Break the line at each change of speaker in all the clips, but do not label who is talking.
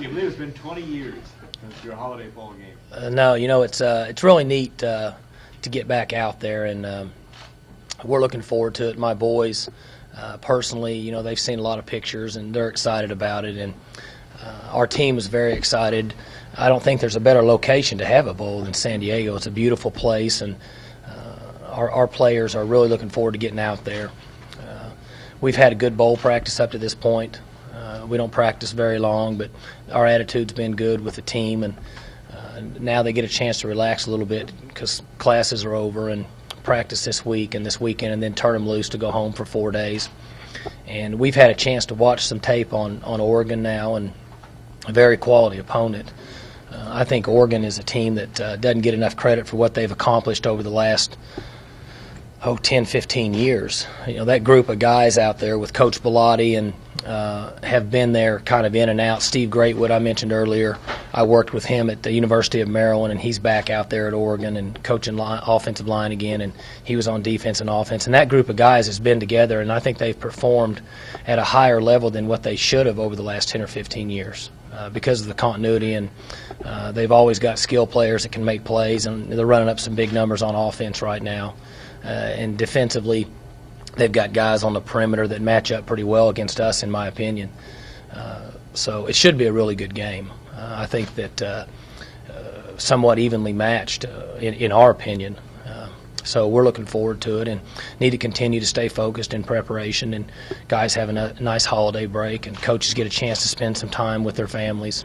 you believe it's been 20 years since your Holiday Bowl game?
No, it's really neat to get back out there, and we're looking forward to it. My boys, personally, they've seen a lot of pictures, and they're excited about it, and our team is very excited. I don't think there's a better location to have a bowl than San Diego. It's a beautiful place, and our players are really looking forward to getting out there. We've had a good bowl practice up to this point. We don't practice very long, but our attitude's been good with the team, and now they get a chance to relax a little bit because classes are over and practice this week and this weekend, and then turn them loose to go home for 4 days. And we've had a chance to watch some tape on Oregon now, and a very quality opponent. I think Oregon is a team that doesn't get enough credit for what they've accomplished over the last 10, 15 years. That group of guys out there with Coach Bellotti and have been there kind of in and out. Steve Greatwood, I mentioned earlier, I worked with him at the University of Maryland, and he's back out there at Oregon and coaching offensive line again, and he was on defense and offense. And that group of guys has been together, and I think they've performed at a higher level than what they should have over the last 10 or 15 years because of the continuity, and they've always got skilled players that can make plays, and they're running up some big numbers on offense right now. And defensively, they've got guys on the perimeter that match up pretty well against us, in my opinion. So it should be a really good game. I think that somewhat evenly matched, in our opinion. So we're looking forward to it and need to continue to stay focused in preparation. And guys have a nice holiday break, and coaches get a chance to spend some time with their families,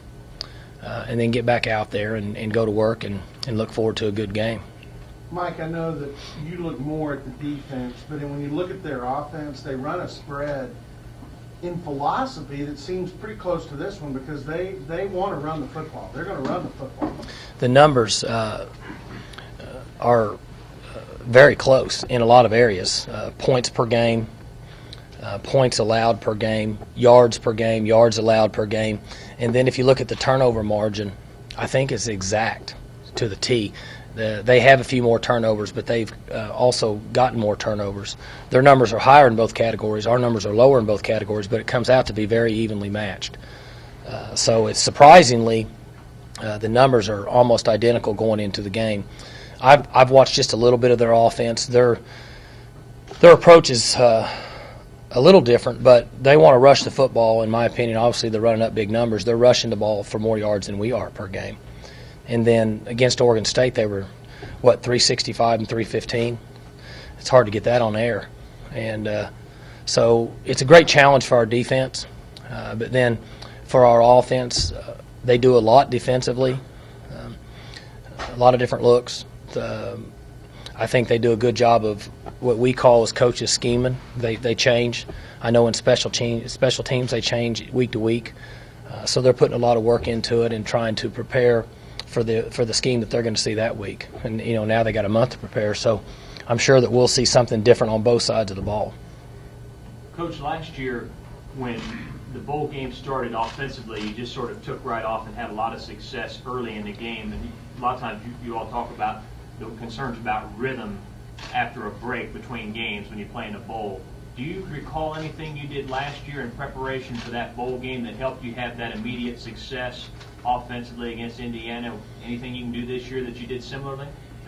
and then get back out there and go to work and look forward to a good game.
Mike, I know that you look more at the defense, but when you look at their offense, they run a spread in philosophy that seems pretty close to this one because they want to run the football. They're going to run the football.
The numbers are very close in a lot of areas. Points per game, points allowed per game, yards allowed per game. And then if you look at the turnover margin, I think it's exact to the T. They have a few more turnovers, but they've also gotten more turnovers. Their numbers are higher in both categories. Our numbers are lower in both categories, but it comes out to be very evenly matched. So it's surprisingly, the numbers are almost identical going into the game. I've watched just a little bit of their offense. Their approach is a little different, but they want to rush the football, in my opinion. Obviously, they're running up big numbers. They're rushing the ball for more yards than we are per game. And then against Oregon State, they were, 365 and 315? It's hard to get that on air. And so it's a great challenge for our defense. But then for our offense, they do a lot defensively, a lot of different looks. I think they do a good job of what we call as coaches scheming. They change. I know in special teams they change week to week. So they're putting a lot of work into it and trying to prepare for the scheme that they're going to see that week. And now they got a month to prepare, so I'm sure that we'll see something different on both sides of the ball.
Coach, last year when the bowl game started offensively, you just sort of took right off and had a lot of success early in the game. And a lot of times you all talk about the concerns about rhythm after a break between games when you play in a bowl. Do you recall anything you did last year in preparation for that bowl game that helped you have that immediate success offensively against Indiana? Anything you can do this year that you did similarly?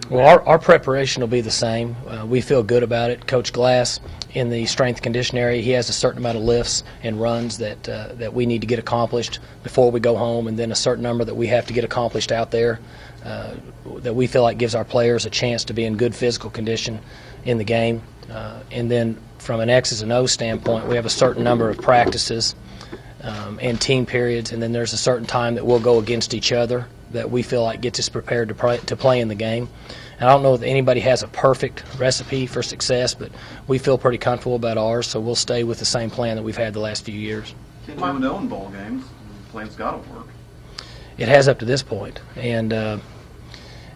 Well, our preparation will be the same. We feel good about it. Coach Glass, in the strength condition area, he has a certain amount of lifts and runs that we need to get accomplished before we go home, and then a certain number that we have to get accomplished out there that we feel like gives our players a chance to be in good physical condition in the game. And then from an X's and O's standpoint, we have a certain number of practices and team periods, and then there's a certain time that we'll go against each other that we feel like gets us prepared to play in the game. And I don't know if anybody has a perfect recipe for success, but we feel pretty comfortable about ours, so we'll stay with the same plan that we've had the last few years.
Can't do no in bowl games. The plan's got to work.
It has up to this point, and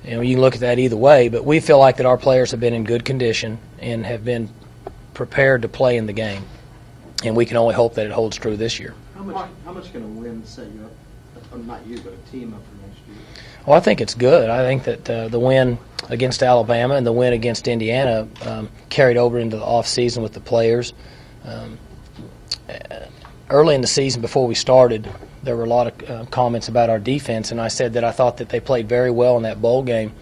you can look at that either way, but we feel like that our players have been in good condition and have been prepared to play in the game, and we can only hope that it holds true this year.
How much can a win set you up, not you, but a team up for next year?
Well, I think it's good. I think that the win against Alabama and the win against Indiana carried over into the off-season with the players. Early in the season, before we started, there were a lot of comments about our defense, and I said that I thought that they played very well in that bowl game,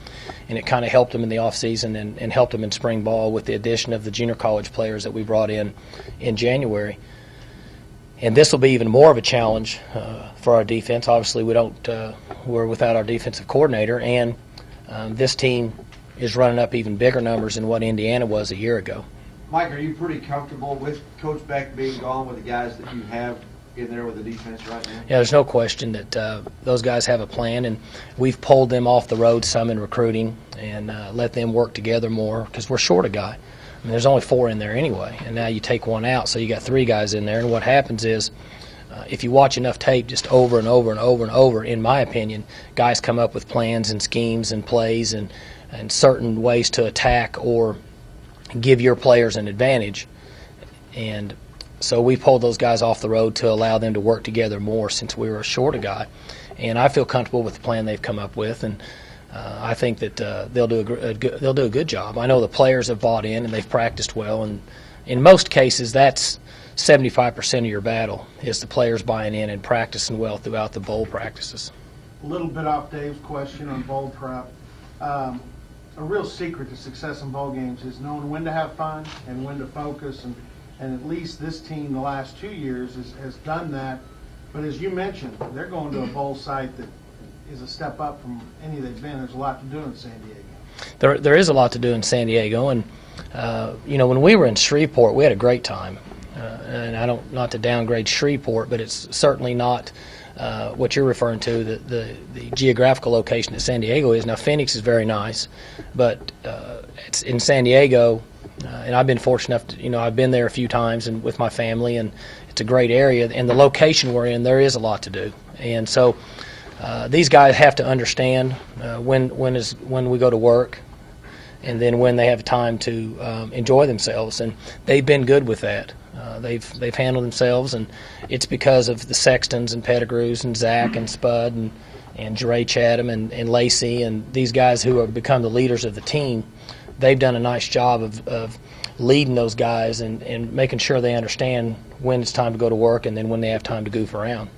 and it kind of helped them in the offseason and helped them in spring ball with the addition of the junior college players that we brought in January. And this will be even more of a challenge for our defense. Obviously, we're without our defensive coordinator, and this team is running up even bigger numbers than what Indiana was a year ago.
Mike, are you pretty comfortable with Coach Beck being gone with the guys that you have in there with the defense right now?
Yeah, there's no question that those guys have a plan, and we've pulled them off the road some in recruiting and let them work together more because we're short a guy. I mean, there's only 4 in there anyway, and now you take one out, so you got 3 guys in there. And what happens is, if you watch enough tape just over and over and over and over, in my opinion, guys come up with plans and schemes and plays and certain ways to attack or give your players an advantage. And so we pulled those guys off the road to allow them to work together more since we were short a guy. And I feel comfortable with the plan they've come up with, and I think that they'll do a good job. I know the players have bought in and they've practiced well, and in most cases that's 75% of your battle is the players buying in and practicing well throughout the bowl practices.
A little bit off Dave's question on bowl prep. A real secret to success in bowl games is knowing when to have fun and when to focus, and at least this team the last 2 years has done that. But as you mentioned, they're going to a bowl site that is a step up from any they've been. There's a lot to do in San Diego.
There is a lot to do in San Diego, and when we were in Shreveport, we had a great time. And I don't, not to downgrade Shreveport, but it's certainly not what you're referring to. The geographical location that San Diego is. Now Phoenix is very nice, but it's in San Diego, and I've been fortunate enough to, I've been there a few times and with my family, and it's a great area. And the location we're in, there is a lot to do, and so. These guys have to understand when we go to work, and then when they have time to enjoy themselves, and they've been good with that. They've handled themselves, and it's because of the Sextons and Pettigrews and Zach and Spud and Dre Chatham and Lacey and these guys who have become the leaders of the team. They've done a nice job of leading those guys and making sure they understand when it's time to go to work and then when they have time to goof around.